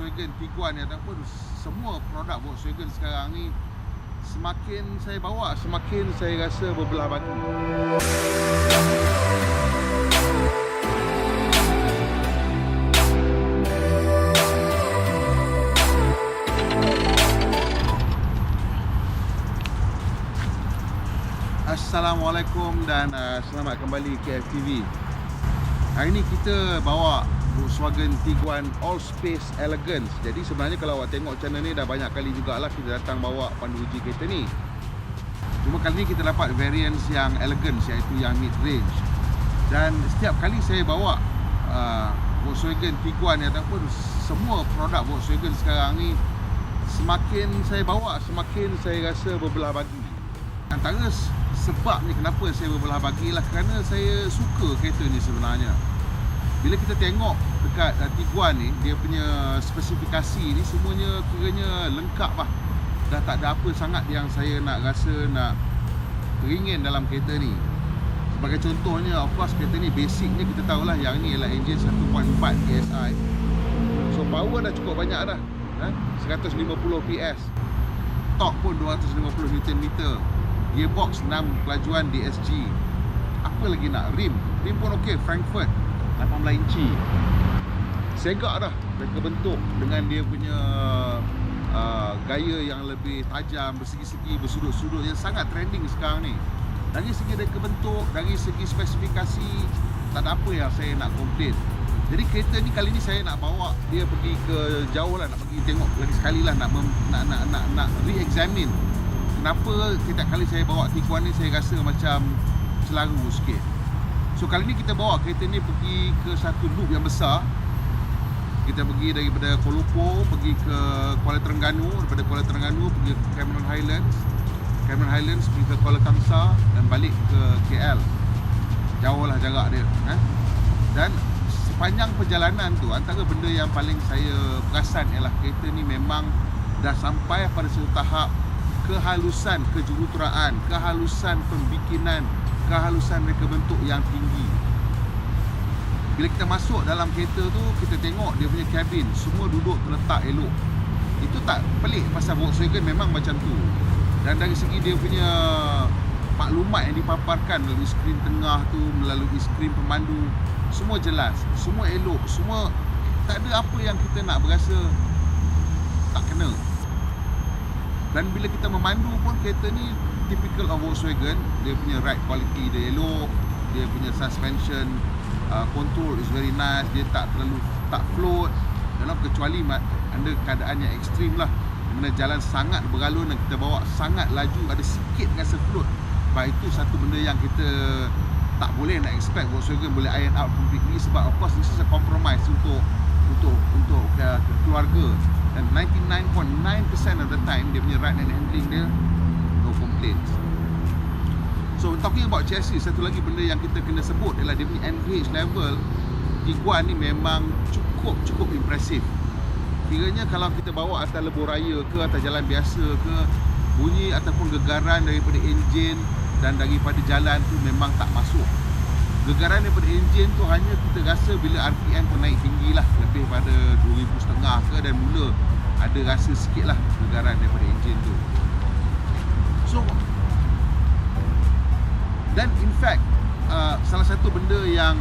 Volkswagen Tiguan ataupun semua produk Volkswagen sekarang ni, semakin saya bawa, semakin saya rasa berbelah bagi. Assalamualaikum dan selamat kembali ke FTV. Hari ni kita bawa Volkswagen Tiguan All Space Elegance. Jadi sebenarnya kalau awak tengok channel ni dah banyak kali jugalah kita datang bawa pandu uji kereta ni. Cuma kali ni kita dapat variants yang elegance, iaitu yang mid range. Dan setiap kali saya bawa Volkswagen Tiguan ataupun semua produk Volkswagen sekarang ni, semakin saya bawa, semakin saya rasa berbelah bagi. Antara sebab ni kenapa saya berbelah bagi lah kerana saya suka kereta ni sebenarnya. Bila kita tengok dekat Tiguan ni, dia punya spesifikasi ni semuanya kiranya lengkap lah. Dah tak ada apa sangat yang saya nak rasa nak teringin dalam kereta ni. Sebagai contohnya, of course kereta ni basicnya kita tahulah yang ni ialah enjin 1.4 TSI. So power dah cukup banyak dah, 150 PS. Torque pun 250 Nm. Gearbox 6 kelajuan DSG. Apa lagi nak? Rim pun okey, Frankfurt 18 inci. Segak dah reka bentuk dengan dia punya gaya yang lebih tajam, bersegi-segi, bersudut-sudut yang sangat trending sekarang ni. Dari segi reka bentuk, dari segi spesifikasi, tak ada apa yang saya nak komplain. Jadi kereta ni kali ni saya nak bawa dia pergi ke jauh lah, nak pergi tengok lagi sekali lah, nak re-examine. Kenapa setiap kali saya bawa Tiguan ni saya rasa macam celaru sikit. So kali ni kita bawa kereta ni pergi ke satu loop yang besar. Kita pergi daripada Kuala Lumpur pergi ke Kuala Terengganu, daripada Kuala Terengganu pergi ke Cameron Highlands pergi ke Kuala Kangsar dan balik ke KL. Jauh lah jarak dia, Dan sepanjang perjalanan tu, antara benda yang paling saya perasan ialah kereta ni memang dah sampai pada satu tahap kehalusan kejuruteraan, kehalusan pembikinan, kehalusan reka bentuk yang tinggi. Bila kita masuk dalam kereta tu, kita tengok dia punya kabin, semua duduk terletak elok. Itu tak pelik pasal Volkswagen memang macam tu. Dan dari segi dia punya maklumat yang dipaparkan melalui skrin tengah tu, melalui skrin pemandu, semua jelas, semua elok, semua tak ada apa yang kita nak berasa tak kena. Dan bila kita memandu pun kereta ni typical of Volkswagen. Dia punya ride quality dia elok, dia punya suspension control is very nice, dia tak terlalu float, kecuali anda keadaan yang ekstrim lah, di mana jalan sangat beralun dan kita bawa sangat laju, ada sikit rasa float. Sebab itu satu benda yang kita tak boleh nak expect Volkswagen boleh iron out completely, sebab of course this is a compromise untuk keluarga. Dan 99.9% of the time dia punya ride and handling dia no complaints. So talking about chassis, satu lagi benda yang kita kena sebut ialah dia punya NVH level Tiguan ni memang cukup impresif. Kiranya kalau kita bawa atas lebuh raya ke atas jalan biasa ke, bunyi ataupun gegaran daripada enjin dan daripada jalan tu memang tak masuk. Gegaran daripada enjin tu hanya kita rasa bila RPM tu naik tinggi lah, lebih pada 2,500 ke, dan mula ada rasa sikit lah gegaran daripada enjin tu. So, dan in fact salah satu benda yang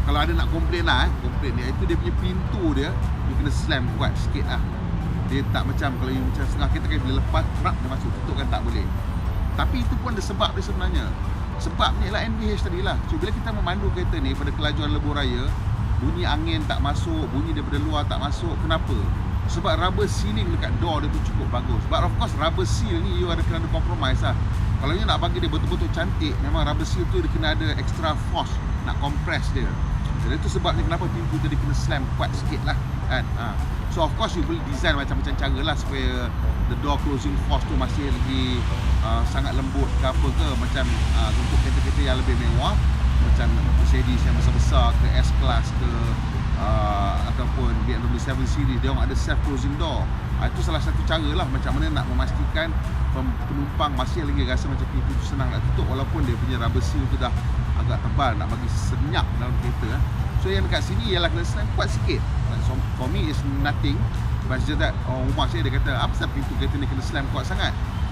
kalau ada nak komplain lah, komplain dia, iaitu dia punya pintu dia kena slam kuat sikit lah. Dia tak macam kalau macam setengah kereta kan bila lepas prak dia masuk, tutup kan tak boleh. Tapi itu pun ada sebab dia sebenarnya. Sebab ni ialah NVH tadi lah. So bila kita memandu kereta ni pada kelajuan lebuh raya, bunyi angin tak masuk, bunyi daripada luar tak masuk. Kenapa? Sebab rubber sealing dekat door dia tu cukup bagus. But of course rubber seal ni you ada kena compromise lah. Kalau you nak bagi dia betul-betul cantik, memang rubber seal tu dia kena ada extra force nak compress dia. Jadi itu sebabnya kenapa pintu tadi kena slam kuat sikit lah, kan. So of course you boleh design macam-macam cara lah supaya the door closing force tu masih lagi sangat lembut ke apa ke. Macam untuk kereta-kereta yang lebih mewah, macam Mercedes yang besar-besar ke S-Class ke ataupun BMW 7 Series, dia orang ada self closing door. Itu salah satu cara lah macam mana nak memastikan penumpang masih lagi rasa macam pintu tu senang nak tutup, walaupun dia punya rubber seal tu dah agak tebal, nak bagi senyap dalam kereta. So yang dekat sini ialah kena slam kuat sikit. So for me is nothing. But just that rumah saya dia kata, apa sebab pintu kereta ni kena slam kuat sangat?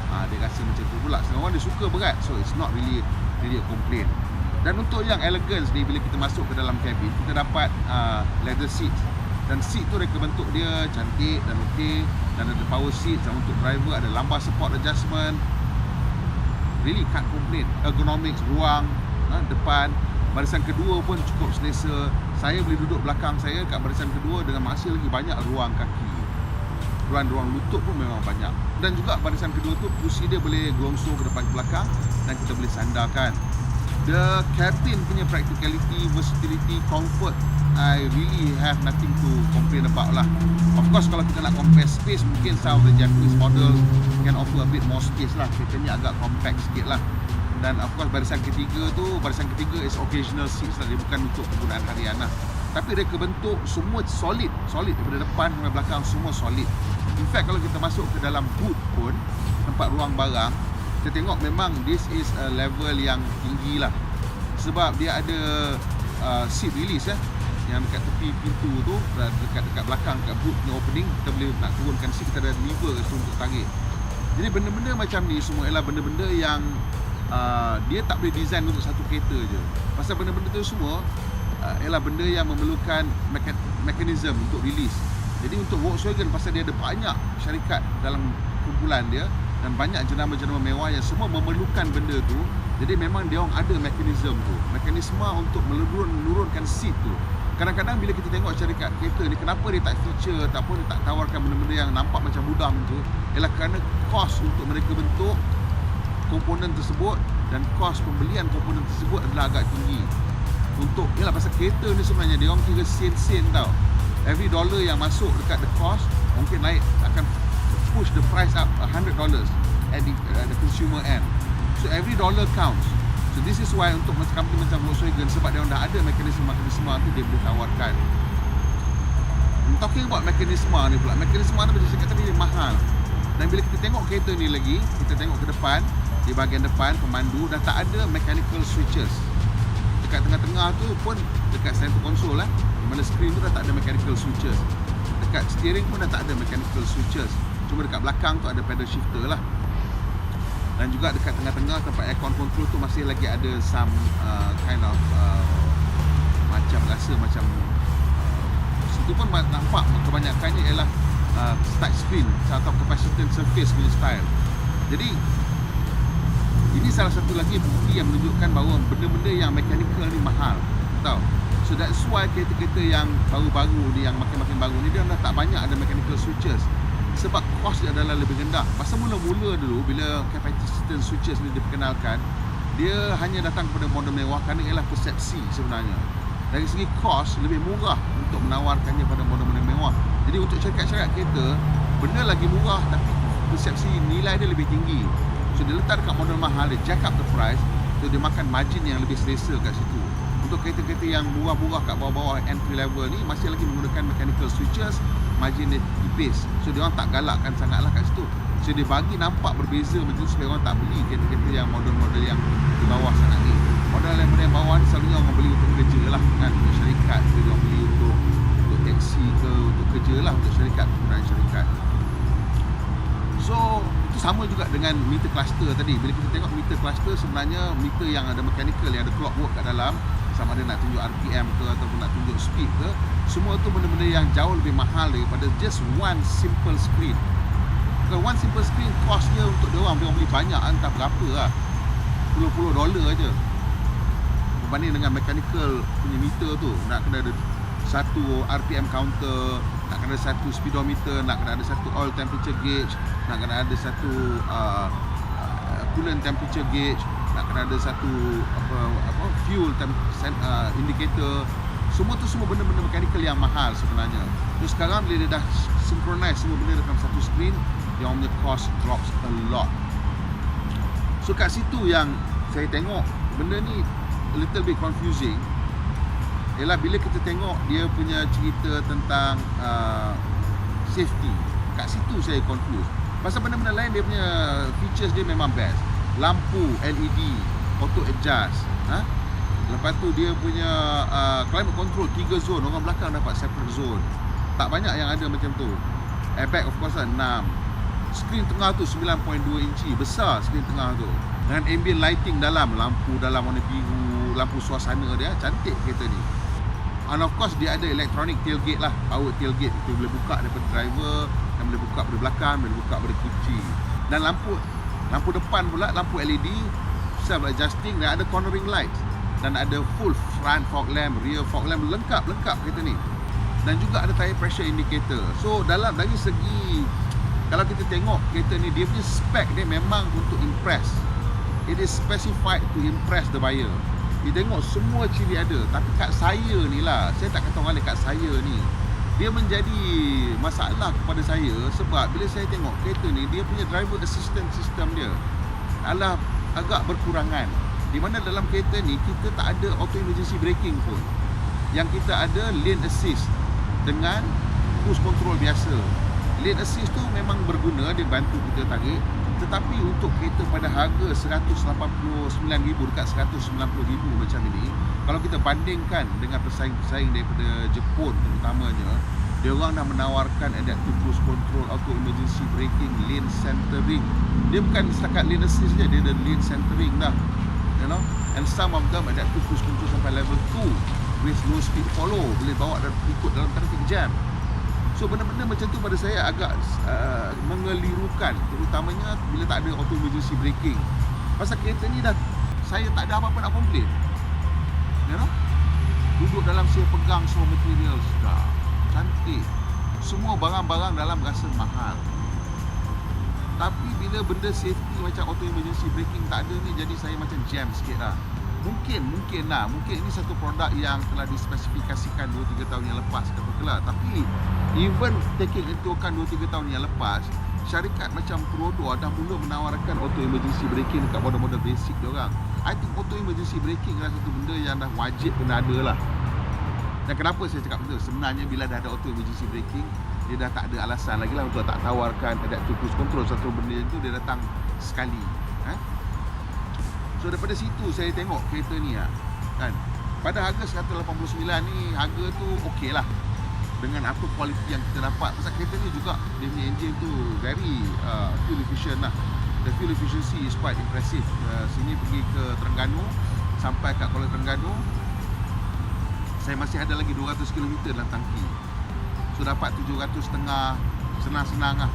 Dia rasa macam tu pula. Setengah orang dia suka berat. So it's not really a complaint. Dan untuk yang elegance ni, bila kita masuk ke dalam cabin, kita dapat leather seats. Dan seat tu reka bentuk dia cantik dan okey. Dan ada power seat. Dan untuk driver ada lumbar support adjustment. Really can't complain. Ergonomics, ruang depan. Barisan kedua pun cukup selesa. Saya boleh duduk belakang saya kat barisan kedua dengan masih lagi banyak ruang kaki. Ruang lutut pun memang banyak. Dan juga barisan kedua tu kursi dia boleh gelongso ke depan ke belakang dan kita boleh sandarkan. The cabin punya practicality, versatility, comfort, I really have nothing to complain about lah. Of course kalau kita nak compare space, mungkin some of the Japanese models can offer a bit more space lah. Kereta ni agak compact sikit lah. Dan of course barisan ketiga is occasional seats lah. Dia bukan untuk penggunaan harian lah. Tapi reka bentuk semua solid daripada depan sampai belakang, semua solid. In fact kalau kita masuk ke dalam boot pun, tempat ruang barang, kita tengok memang this is a level yang tinggi lah. Sebab dia ada seat release yang dekat tepi pintu tu, dekat belakang, dekat boot punya opening, kita boleh nak turunkan seat, kita ada lever untuk tarik. Jadi benda-benda macam ni semua ialah benda-benda yang dia tak boleh design untuk satu kereta je. Pasal benda-benda tu semua ialah benda yang memerlukan mekanisme untuk release. Jadi untuk Volkswagen, pasal dia ada banyak syarikat dalam kumpulan dia dan banyak jenama-jenama mewah yang semua memerlukan benda tu, jadi memang dia orang ada mekanisme tu, mekanisme untuk menurunkan seat tu. Kadang-kadang bila kita tengok syarikat kereta ni, kenapa dia tak feature ataupun dia tak tawarkan benda-benda yang nampak macam mudah tu, ialah kerana kos untuk mereka bentuk komponen tersebut dan kos pembelian komponen tersebut adalah agak tinggi. Untuk ialah pasal kereta ni sebenarnya dia orang kira sen-sen tau. Every dollar yang masuk dekat the cost mungkin naik, akan push the price up $100 at the consumer end. So every dollar counts. So this is why untuk company macam Volkswagen, sebab dia orang dah ada mekanisme tu, dia boleh tawarkan. Talking about mekanisme ni pula, mekanisme ni macam saya kata ni mahal. Dan bila kita tengok kereta ni lagi, kita tengok ke depan, di bahagian depan pemandu dah tak ada mechanical switches. Dekat tengah-tengah tu pun, dekat center console di mana screen tu dah tak ada mechanical switches. Dekat steering pun dah tak ada mechanical switches. Cuma dekat belakang tu ada pedal shifter lah. Dan juga dekat tengah-tengah tempat aircon control tu masih lagi ada some kind of macam rasa macam situ pun nampak kebanyakannya ialah touch screen atau capacitive surface punya style. Jadi ini salah satu lagi bukti yang menunjukkan bahawa benda-benda yang mechanical ni mahal, tahu. So that's why kereta-kereta yang baru-baru ni, yang makin-makin baru ni, dia dah tak banyak ada mechanical switches. Sebab kos dia adalah lebih rendah. Pasal mula-mula dulu bila capacitive switches ni diperkenalkan, dia hanya datang kepada model mewah kerana ialah persepsi sebenarnya. Dari segi kos lebih murah untuk menawarkannya pada model-model mewah. Jadi untuk syarikat-syarikat kereta, benda lagi murah tapi persepsi nilai dia lebih tinggi. So dia letak dekat model mahal, dia jack up the price, so dia makan margin yang lebih selesa kat situ. Untuk kereta-kereta yang murah-murah kat bawah-bawah entry level ni masih lagi menggunakan mechanical switches, margin dia tipis. So dia orang tak galakkan sangatlah kat situ. So dia bagi nampak berbeza macam tu supaya orang tak beli kereta-kereta yang model-model yang di bawah sangat ni. Model yang bawah ni selalunya orang beli untuk kerja lah kan, untuk syarikat, dia orang beli untuk taksi ke, untuk kerja lah, untuk syarikat, penggunaan syarikat. So itu sama juga dengan meter cluster tadi. Bila kita tengok meter cluster, sebenarnya meter yang ada mechanical, yang ada clockwork kat dalam, sama ada nak tunjuk RPM ke ataupun nak tunjuk speed ke, semua tu benda-benda yang jauh lebih mahal daripada just one simple screen. Kalau one simple screen, costnya untuk dia orang beli banyak, entah berapa lah, $10 aja. Berbanding dengan mechanical punya meter tu, nak kena ada satu RPM counter, nak kena ada satu speedometer, nak kena ada satu oil temperature gauge, nak kena ada satu coolant temperature gauge, nak kena ada satu fuel indicator. Semua tu semua benda-benda mechanical yang mahal sebenarnya. Terus sekarang bila dia dah synchronize semua benda dalam satu screen, dia punya cost drops a lot. So kat situ yang saya tengok benda ni a little bit confusing. Ialah bila kita tengok dia punya cerita tentang safety, kat situ saya confused. Pasal benda-benda lain dia punya features dia memang best. Lampu LED, auto adjust, Lepas tu dia punya climate control 3 zone, orang belakang dapat separate zone. Tak banyak yang ada macam tu. Airbag of course lah 6. Skrin tengah tu 9.2 inci, besar skrin tengah tu. Dengan ambient lighting dalam, lampu dalam warna biru, lampu suasana dia, cantik kereta ni. And of course dia ada electronic tailgate lah, power tailgate. Kita boleh buka daripada driver, dan boleh buka dari belakang, boleh buka dari kunci. Dan lampu depan pula, lampu LED, self adjusting, dan ada cornering light. Dan ada full front fog lamp, rear fog lamp, lengkap kereta ni. Dan juga ada tire pressure indicator. So dari segi, kalau kita tengok kereta ni, dia punya spec dia memang untuk impress. It is specified to impress the buyer. Dia tengok semua ciri ada. Tapi kat saya ni lah, saya tak kata orang lain, kat saya ni, dia menjadi masalah kepada saya. Sebab bila saya tengok kereta ni, dia punya driver assistance system dia adalah agak berkurangan. Di mana dalam kereta ni kita tak ada auto emergency braking pun. Yang kita ada lane assist dengan cruise control biasa. Lane assist tu memang berguna, dia bantu kita tarik. Tetapi untuk kereta pada harga RM189,000 dekat RM190,000 macam ini, kalau kita bandingkan dengan pesaing-pesaing daripada Jepun terutamanya, dia orang dah menawarkan adaptive cruise control, auto emergency braking, lane centering. Dia bukan setakat lane assist je, dia ada lane centering dah, you know. And some of them adaptive cruise control sampai level 2 with low speed follow, boleh bawa dan ikut dalam traffic jam. So benda-benda macam tu pada saya agak mengelirukan, terutamanya bila tak ada auto emergency braking. Pasal kereta ni dah, saya tak ada apa-apa nak komplain, you know. Duduk dalam, saya pegang semua material sudah cantik. Semua barang-barang dalam rasa mahal. Tapi bila benda safety macam auto emergency braking tak ada ni, jadi saya macam jam sikit lah. Mungkin lah, mungkin ini satu produk yang telah dispesifikasikan 2-3 tahun yang lepas katakanlah. Tapi even taking into account 2-3 tahun yang lepas, syarikat macam Perodor dah mula menawarkan auto emergency braking dekat model-model basic diorang. I think auto emergency braking adalah satu benda yang dah wajib kena ada lah. Dan kenapa saya cakap betul? Sebenarnya bila dah ada auto emergency braking, dia dah tak ada alasan lagi lah untuk tak tawarkan adaptive cruise control. Satu benda itu dia datang sekali. So daripada situ saya tengok kereta ni lah, kan. Pada harga 189 ni, harga tu okey lah dengan apa kualiti yang kita dapat. Pasal kereta ni juga dia punya engine tu very fuel efficient lah. The fuel efficiency is quite impressive. Sini pergi ke Terengganu, sampai kat Kuala Terengganu, saya masih ada lagi 200 km dalam tangki. So dapat 700.5, senang-senang lah.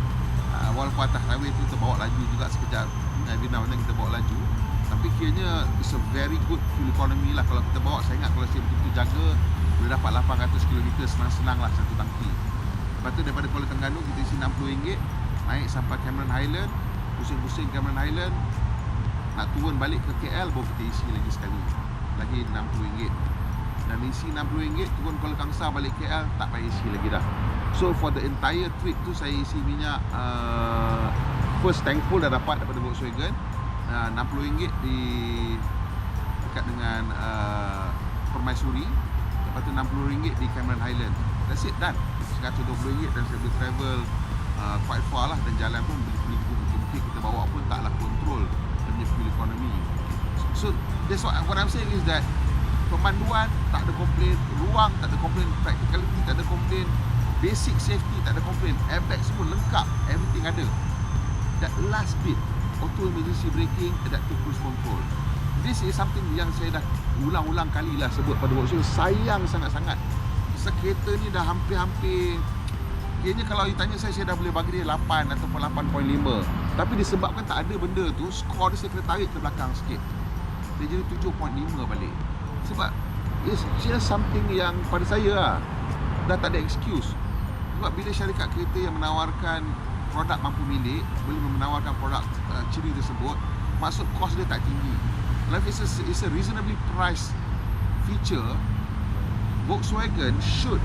Walaupun atas highway tu kita bawa laju juga sekejap, every now and then kita bawa laju. Tapi kiranya it's a very good fuel economy lah kalau kita bawa. Saya ingat kalau saya betul-betul jaga, boleh dapat 800 km senang-senang lah satu tangki. Lepas tu daripada Kuala Terengganu kita isi RM60, naik sampai Cameron Highland, pusing-pusing Cameron Highland, nak turun balik ke KL, baru kita isi lagi sekali, lagi RM60. Dan isi RM60, turun Kuala Kangsar balik KL, tak payah isi lagi dah. So for the entire trip tu saya isi minyak first tank full dah dapat daripada Volkswagen, RM60 di dekat dengan Permaisuri. Lepas tu RM60 di Cameron Highland. That's it, done. RM120 dan saya boleh travel quite far lah. Dan jalan pun bukit-bukit kita bawa pun taklah kontrol punya fuel economy. So that's what I'm saying is that pemanduan tak ada komplain, ruang tak ada komplain, practicality tak ada komplain, basic safety tak ada komplain, airbag semua lengkap, everything ada. That last bit, auto emergency braking, adaptive cruise control, this is something yang saya dah ulang-ulang kali lah sebut pada Volkswagen. Sayang sangat-sangat, kereta ni dah hampir-hampir, kayaknya kalau ditanya saya dah boleh bagi dia 8 ataupun 8.5. Tapi disebabkan tak ada benda tu, skor dia saya kena tarik ke belakang sikit, dia jadi 7.5 balik. Sebab it's just something yang pada saya lah, dah tak ada excuse. Sebab bila syarikat kereta yang menawarkan produk mampu milik, boleh menawarkan produk ciri tersebut, maksud kos dia tak tinggi. If it's a reasonably priced feature, Volkswagen should,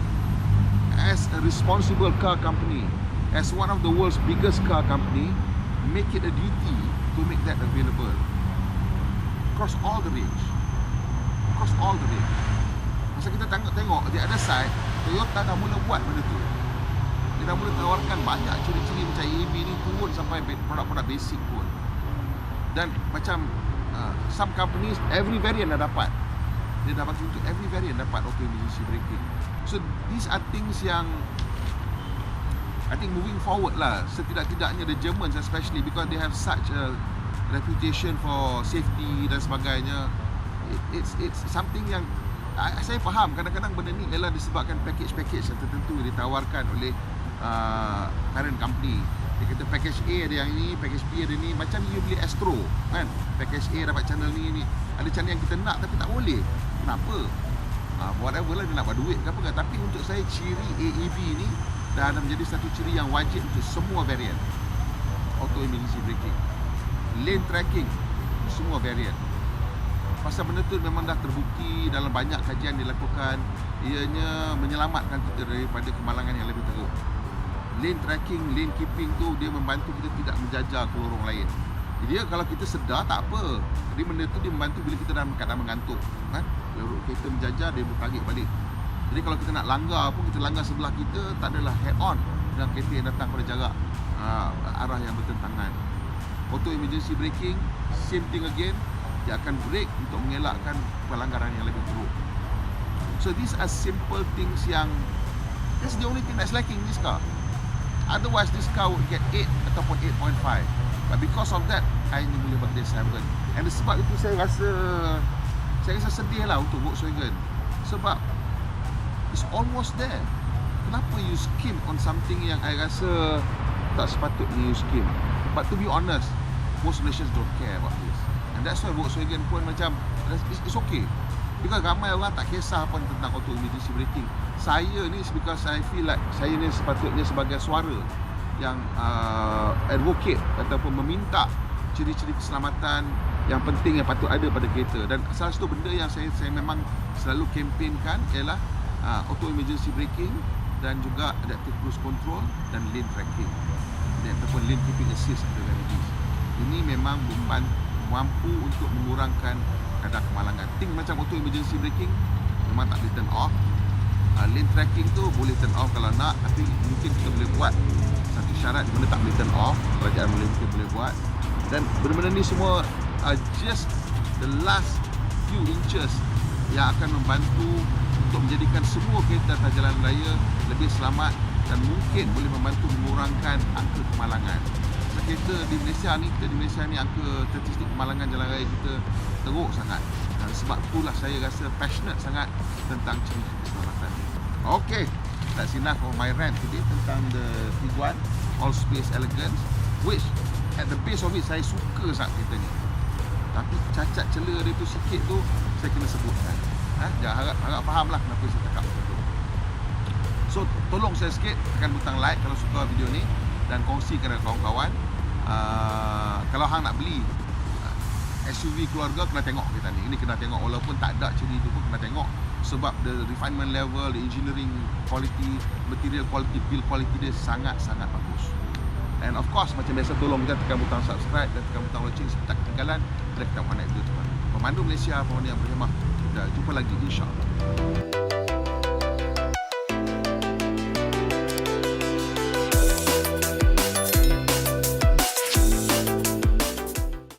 as a responsible car company, as one of the world's biggest car company, make it a duty to make that available across all the range. Across all the range. Masa kita tengok di other side, Toyota dah mula buat benda tu. Dia dah mula tawarkan banyak ciri-ciri macam EV ni turun sampai produk-produk basic pun. Dan macam some companies, every variant dah dapat. dia dah bagi untuk every variant dapat auto emergency braking. So these are things yang I think moving forward lah, setidak-tidaknya the Germans especially, because they have such a reputation for safety dan sebagainya, it's something yang saya faham kadang-kadang benda ni ialah disebabkan package-package yang tertentu ditawarkan oleh current company. Dia kata package A ada yang ni, package B ada ni. Macam you beli Astro kan, package A dapat channel ni. Ada channel yang kita nak tapi tak boleh. Kenapa? Whatever lah, dia nak buat duit ke apa kan. Tapi untuk saya ciri AEV ni dah ada menjadi satu ciri yang wajib untuk semua variant. Auto emergency braking, lane tracking, semua variant. Pasal benda tu memang dah terbukti dalam banyak kajian dilakukan, ianya menyelamatkan kita daripada kemalangan yang lebih teruk. Lane tracking, lane keeping tu dia membantu kita tidak menjajah ke lorong lain. Jadi kalau kita sedar tak apa. Jadi benda tu dia membantu bila kita dalam keadaan mengantuk kan. Kalau kita menjajah, dia bertarik balik. Jadi kalau kita nak langgar pun, kita langgar sebelah kita, tak adalah head on dengan kereta yang datang pada jarak arah yang bertentangan. Auto emergency braking, same thing again. Dia akan brake untuk mengelakkan pelanggaran yang lebih teruk. So these are simple things yang that's the only thing that's lacking in this car. Otherwise this car would get 8 ataupun 8.5. But because of that, I hanya boleh bagi dia 7. And sebab itu saya rasa sedih lah untuk Volkswagen. Sebab it's almost there. Kenapa you skim on something yang I rasa tak sepatutnya you skim? But to be honest, most Malaysians don't care about this. And that's why Volkswagen pun macam it's okay. Because ramai orang tak kisah pun tentang auto emergency braking. Saya ni because I feel like saya ni sepatutnya sebagai suara yang advocate ataupun meminta ciri-ciri keselamatan yang penting yang patut ada pada kereta. Dan salah satu benda yang saya memang selalu kempenkan ialah auto emergency braking dan juga adaptive cruise control dan lane tracking ataupun lane keeping assist dengan this. Ini memang mampu untuk mengurangkan kadar kemalangan. Think macam auto emergency braking memang tak boleh turn off. Lane tracking tu boleh turn off kalau nak, tapi mungkin kita boleh buat satu syarat benda tak boleh turn off. Kerajaan Malaysia boleh buat. Dan benda-benda ni semua just the last few inches yang akan membantu untuk menjadikan semua kereta atas jalan raya lebih selamat dan mungkin boleh membantu mengurangkan angka kemalangan. Kereta di Malaysia ni angka statistik kemalangan jalan raya kita teruk sangat. Dan sebab itulah saya rasa passionate sangat tentang ciri keselamatan. Okay, that's enough of my rant today tentang the Tiguan All-Space Elegance, which at the base of it saya suka sangat kereta ni. Tapi cacat cela dia tu sikit tu saya kena sebutkan. Jangan harap faham lah kenapa saya cakap macam tu. So tolong saya sikit tekan butang like kalau suka video ni dan kongsikan dengan kawan-kawan. Kalau hang nak beli SUV keluarga, kena tengok kereta ni. Ini kena tengok, walaupun tak ada ciri tu pun kena tengok. Sebab the refinement level, the engineering quality, material quality, build quality dia sangat-sangat bagus. And of course, macam biasa, tolong kita tekan butang subscribe dan tekan butang lonceng supaya tak ketinggalan bila kita buat video terbaru. Pemandu Malaysia, pemandu yang berhemah. Kita jumpa lagi, insyaAllah.